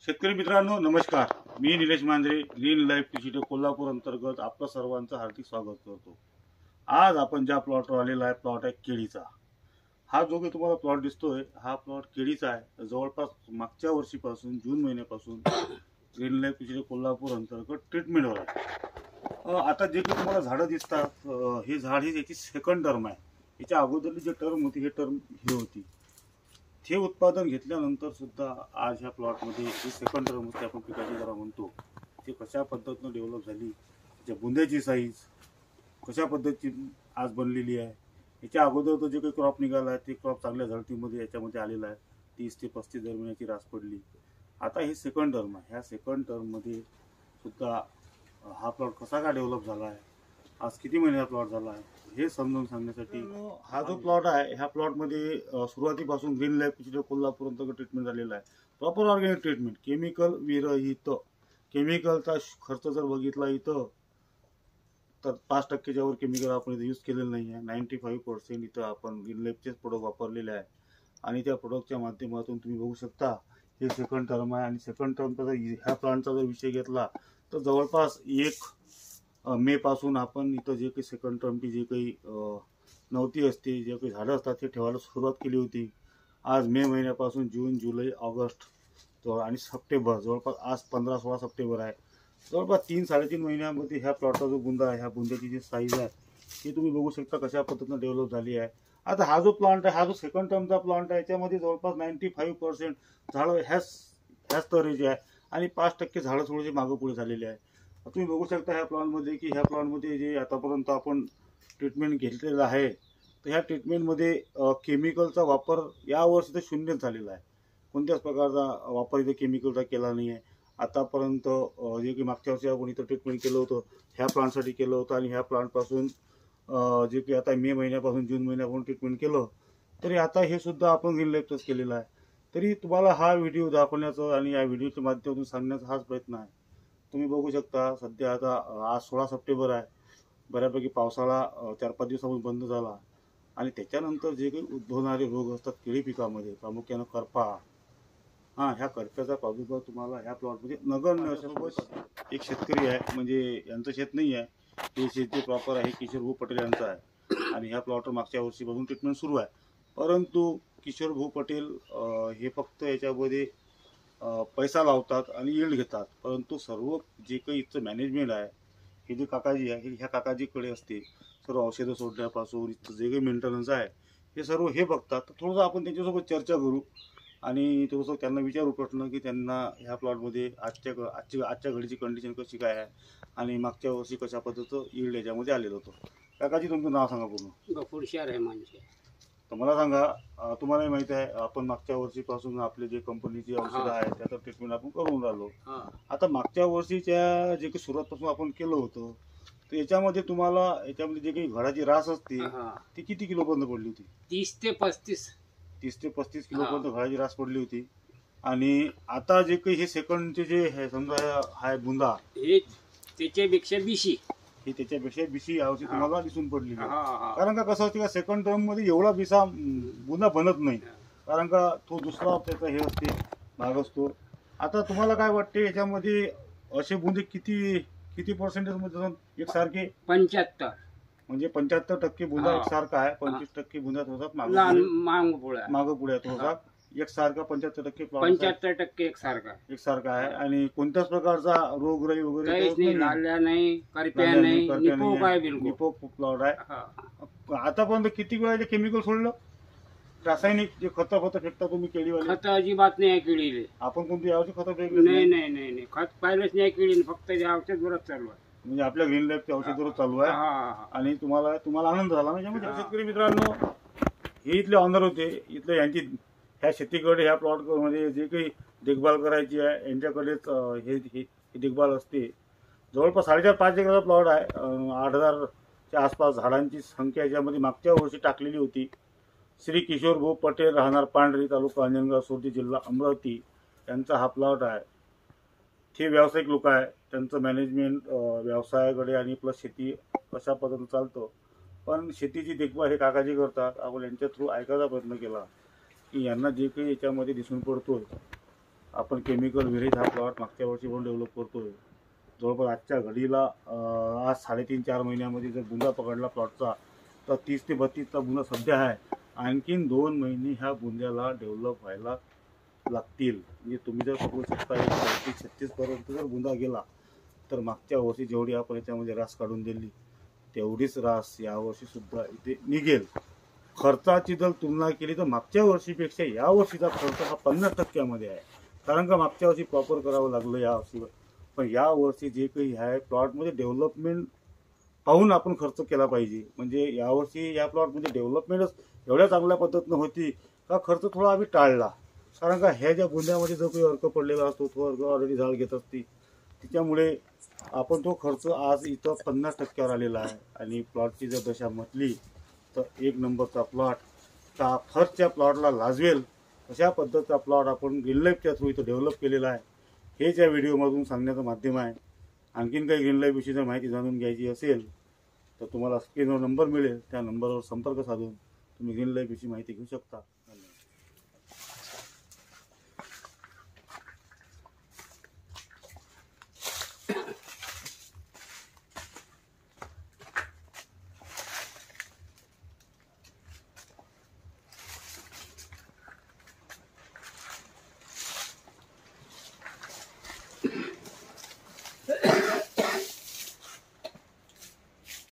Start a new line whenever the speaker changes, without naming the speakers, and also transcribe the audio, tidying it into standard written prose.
शेतकरी मित्रांनो नमस्कार. मी निलेश मांजरे, ग्रीन लाईफ कृषी कोल्हापूर अंतर्गत आपलं सर्वांचं हार्दिक स्वागत करतो. आज आपण ज्या प्लॉटवर आलेला आहे प्लॉट आहे केळीचा. हा जो काही तुम्हाला प्लॉट दिसतोय हा प्लॉट केळीचा आहे. जवळपास मागच्या वर्षीपासून जून महिन्यापासून ग्रीन लाईफ कृषी कोल्हापूर अंतर्गत ट्रीटमेंटवर आहे. आता जे काही तुम्हाला झाडं दिसतात हे झाड ही याची सेकंड टर्म आहे. याच्या अगोदरली जी टर्म होती हे टर्म ही होती. हे उत्पादन घेतल्यानंतर सुद्धा आज ह्या प्लॉटमध्ये जी सेकंड टर्म होती आपण पिकाची जरा म्हणतो ते कशा पद्धतीनं डेव्हलप झाली, त्याच्या बुंद्याची साईज कशा पद्धतीची आज बनलेली आहे. याच्या अगोदर जे काही क्रॉप निघाला आहे ते क्रॉप चांगल्या झडतीमध्ये याच्यामध्ये आलेला आहे. 30 ते 35 दरम्यानची रास पडली. आता ही सेकंड टर्म आहे. ह्या सेकंड टर्ममध्ये सुद्धा हा प्लॉट कसा काय डेव्हलप झाला आहे, आज किती महिन्याचा प्लॉट झाला आहे हे समजून सांगण्यासाठी हा जो प्लॉट आहे ह्या प्लॉटमध्ये सुरुवातीपासून ग्रीन लाईफ कोल्हापूर अंतर्गत ट्रीटमेंट झालेला आहे. प्रॉपर ऑर्गॅनिक ट्रीटमेंट, केमिकल विरहित. केमिकलचा खर्च जर बघितला इथं तर 5%च्या वर केमिकल आपण इथं यूज केलेलं नाही आहे. 95% इथं आपण ग्रीन लाईफचेच प्रोडक्ट वापरलेले आहे आणि त्या प्रोडक्टच्या माध्यमातून तुम्ही बघू शकता हे सेकंड टर्म आहे. आणि सेकंड टर्मचा जर ह्या प्लांटचा जर विषय घेतला तर जवळपास 1 मे पासून आपण इथं जे काही सेकंड टर्मची जे काही नव्हती असते जे काही झाडं असतात ते ठेवायला सुरुवात केली होती. आज मे महिन्यापासून जून जुलै ऑगस्ट आणि सप्टेंबर जवळपास आज 15-16 सप्टेंबर आहे. जवळपास 3-3.5 महिन्यामध्ये ह्या प्लॉटचा जो बुंदा आहे ह्या बुंद्याची जी साईज आहे ती तुम्ही बघू शकता कशा पद्धतीनं डेव्हलप झाली आहे. आता हा जो प्लांट आहे हा जो सेकंड टर्मचा प्लांट आहे याच्यामध्ये जवळपास 95% झाडं ह्याच तऱ्हेचे आहे आणि 5% झाडं थोडेसे मागं पुढे झालेले आहे. तुम्ही बघू शकता ह्या प्लॉटमध्ये की ह्या प्लॉटमध्ये जे आतापर्यंत आपण ट्रीटमेंट घेतलेलं आहे तर ह्या ट्रीटमेंटमध्ये केमिकलचा वापर यावर्षी तर शून्य झालेला आहे. कोणत्याच प्रकारचा वापर इथे केमिकलचा केला नाही आहे आतापर्यंत. जे की मागच्या वर्षी आपण इथं ट्रीटमेंट केलं होतं ह्या प्लांटसाठी केलं होतं आणि ह्या प्लांटपासून जे की आता मे महिन्यापासून जून महिन्यापासून ट्रीटमेंट केलं तरी आता हे सुद्धा आपण ग्रीन लाईफचंच केलेलं आहे. तरी तुम्हाला हा व्हिडिओ दाखवण्याचं आणि या व्हिडिओच्या माध्यमातून सांगण्याचा हाच प्रयत्न आहे. तुम्ही बघू शकता सध्या आता आज 16 सप्टेंबर आहे. बऱ्यापैकी पावसाळा 4-5 दिवसापासून बंद झाला आणि त्याच्यानंतर जे काही उद्भवणारे रोग असतात केळी पिकामध्ये प्रामुख्यानं करपा, ह्या करप्याचा प्रादुर्भाव तुम्हाला ह्या प्लॉटमध्ये नगण्य अशा एक शेतकरी आहे. म्हणजे यांचं शेत नाही आहे, हे शेती प्रॉपर आहे किशोर भाऊ पटेल यांचं आहे आणि ह्या प्लॉटवर मागच्या वर्षीपासून ट्रीटमेंट सुरू आहे. परंतु किशोर भाऊ पटेल हे फक्त याच्यामध्ये पैसा लावतात आणि यील्ड घेतात. परंतु सर्व जे काही इथचं मॅनेजमेंट आहे हे जे काकाजी आहे ह्या काकाजीकडे असते. सर्व औषधं सोडण्यापासून इथं जे काही मेंटेनन्स आहे हे सर्व हे बघतात. तर थोडंसं आपण त्यांच्यासोबत चर्चा करू आणि थोडंसं त्यांना विचारू प्रश्न की त्यांना ह्या प्लॉटमध्ये आजच्या घडीची कंडिशन कशी काय आहे आणि मागच्या वर्षी कशा पद्धतीचं यील्ड याच्यामध्ये आलेलं होतं. काकाजी तुमचं नाव सांगा पूर्ण.
गफूरशाह रहमानचे.
तर मला सांगा, तुम्हालाही माहिती आहे आपण मागच्या वर्षीपासून आपले जे कंपनीची औषधं आहेत त्याचं ट्रीटमेंट आपण करून राहिलो. आता मागच्या वर्षीच्या जे काही सुरुवातपासून आपण केलं होतं तर याच्यामध्ये तुम्हाला याच्यामध्ये जे काही घडाची रास असते ती किती किलोपर्यंत पडली होती?
30 ते 35.
30 ते 35 किलोपर्यंत घडाची रास पडली होती. आणि आता जे काही हे सेकंडचे जे समजा हा बुंदा
हे त्याच्यापेक्षा बिशी
ही त्याच्यापेक्षा बिशी यावर्षी तुम्हाला दिसून पडली. कारण का कसं असते का सेकंड टर्म मध्ये एवढा बिसा बुंदा बनत नाही, कारण का तो दुसरा त्याचा हे असते भाग असतो. आता तुम्हाला काय वाटते याच्यामध्ये असे बुंदे किती पर्सेंटेज मध्ये एकसारखे?
75.
म्हणजे 75% बुंदा एकसारखा आहे, 25% बुंदा थोडासा मागं पुढे थोडासा एकसारखा
75%
एकसारखा आहे. आणि कोणत्याच प्रकारचा रोगराई वगैरे
लाल्या नाही, करप्या नाही,
निपो प्लॉट आहे. आतापर्यंत किती वेळा केमिकल सोडलं? रासायनिक जे खत फेकता तुम्ही केळीवाले?
खत अजिबात नाही केळीले.
आपण कोणती यावरची खत
फेकली? नाही खत पाहिलंच नाही केळीने, फक्त औषधवरच चालू आहे.
म्हणजे आपल्या ग्रीन लाईफच्या औषधवर चालू आहे आणि तुम्हाला आनंद झाला ना यामध्ये. शेतकरी मित्रांनो, हे इथले ऑनर होते. इथले यांची ह्या शेतीकडे ह्या प्लॉट मध्ये जे काही देखभाल करायची आहे यांच्याकडेच हे देखभाल असते. जवळपास 4.5 एकराचा प्लॉट आहे. 8,000च्या आसपास झाडांची संख्या याच्यामध्ये मागच्या वर्षी टाकलेली होती. श्री किशोर भाऊ पटेल, राहणार पांढरी, तालुका अंजनगाव, सोर्टी, जिल्हा अमरावती यांचा हा प्लॉट आहे. हे व्यावसायिक लोक आहे. त्यांचं मॅनेजमेंट व्यवसायाकडे आणि प्लस शेती कशा पद्धतीने चालतं. पण शेतीची देखभाल हे काकाजी करतात. आपण यांच्या थ्रू ऐकायचा प्रयत्न केला की यांना जे काही याच्यामध्ये दिसून पडतोय आपण केमिकल विरहित हा प्लॉट मागच्या वर्षी पण डेव्हलप करतोय. जवळपास आजच्या घडीला आज 3.5-4 महिन्यामध्ये जर बुंदा पकडला प्लॉटचा तर 30 ते 32चा बुंदा सध्या आहे. आणखीन 2 महिने ह्या बुंद्याला डेव्हलप व्हायला लागतील. म्हणजे तुम्ही जर बघू शकता 36 पर्यंत जर बुंदा गेला तर मागच्या वर्षी जेवढी आपण याच्यामध्ये रास काढून दिली तेवढीच रास यावर्षी सुद्धा इथे निघेल. खर्चाची जर तुलना केली तर मागच्या वर्षीपेक्षा या वर्षीचा खर्च हा 50% आहे. कारण का मागच्या वर्षी प्रॉपर करावं लागलं या वर्षी, पण या वर्षी जे काही आहे प्लॉटमध्ये डेव्हलपमेंट पाहून आपण खर्च केला पाहिजे. म्हणजे यावर्षी या प्लॉटमध्ये डेव्हलपमेंटच एवढ्या चांगल्या पद्धतीनं होती का खर्च थोडा आम्ही टाळला. कारण का ह्या ज्या बुंद्यामध्ये जो काही अर्क पडलेला असतो तो अर्क ऑलरेडी झाड घेत असते, त्याच्यामुळे आपण तो खर्च आज इथं 50%वर आलेला आहे. आणि प्लॉटची जर दशा म्हटली तर 1 नंबरचा प्लॉट का फर्स्टच्या प्लॉटला लाजवेल अशा पद्धतीचा प्लॉट आपण ग्रीन लाईफच्या थ्रू इथं डेव्हलप केलेला आहे. हेच या व्हिडिओमधून सांगण्याचं माध्यम आहे. आणखीन काही ग्रीन लाईफ विषयी जर माहिती जाणून घ्यायची असेल तर तुम्हाला स्क्रीनवर नंबर मिळेल, त्या नंबरवर संपर्क साधून तुम्ही ग्रीन लाईफ विषयी माहिती घेऊ शकता.